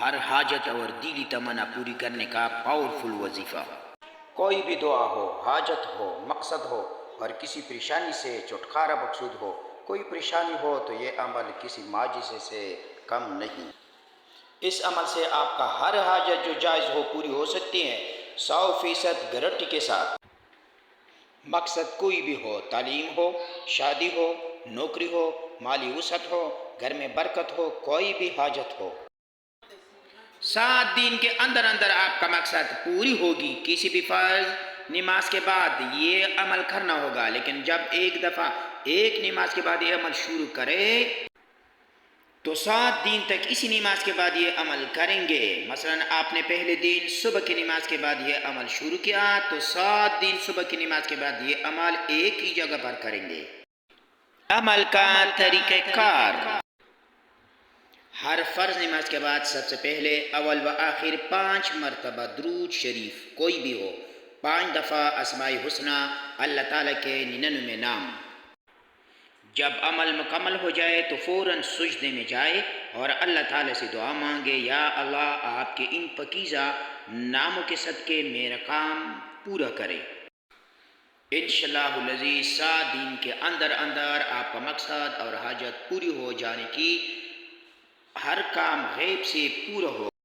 ہر حاجت اور دلی تمنا پوری کرنے کا پاورفل وظیفہ۔ کوئی بھی دعا ہو، حاجت ہو، مقصد ہو اور کسی پریشانی سے چھٹکارا مقصود ہو، کوئی پریشانی ہو تو یہ عمل کسی معجزے سے کم نہیں۔ اس عمل سے آپ کا ہر حاجت جو جائز ہو پوری ہو سکتی ہے، 100% گارنٹی کے ساتھ۔ مقصد کوئی بھی ہو، تعلیم ہو، شادی ہو، نوکری ہو، مالی وسعت ہو، گھر میں برکت ہو، کوئی بھی حاجت ہو، 7 دن کے اندر اندر آپ کا مقصد پوری ہوگی۔ کسی بھی فرض نماز کے بعد یہ عمل کرنا ہوگا، لیکن جب ایک دفعہ ایک نماز کے بعد یہ عمل شروع کرے تو 7 دن تک اسی نماز کے بعد یہ عمل کریں گے۔ مثلا آپ نے پہلے دن صبح کی نماز کے بعد یہ عمل شروع کیا تو 7 دن صبح کی نماز کے بعد یہ عمل ایک ہی جگہ پر کریں گے۔ عمل کا طریقہ کار: ہر فرض نماز کے بعد سب سے پہلے اول و آخر 5 مرتبہ درود شریف کوئی بھی ہو، 5 دفعہ اسماء الحسنی، اللہ تعالیٰ کے 99 نام۔ جب عمل مکمل ہو جائے تو فوراً سجدے میں جائے اور اللہ تعالیٰ سے دعا مانگے، یا اللہ آپ کے ان پاکیزہ ناموں کے صدقے میرا کام پورا کرے۔ انشاءاللہ العزیز 7 دن کے اندر اندر آپ کا مقصد اور حاجت پوری ہو جانے کی، ہر کام غیب سے پورا ہو۔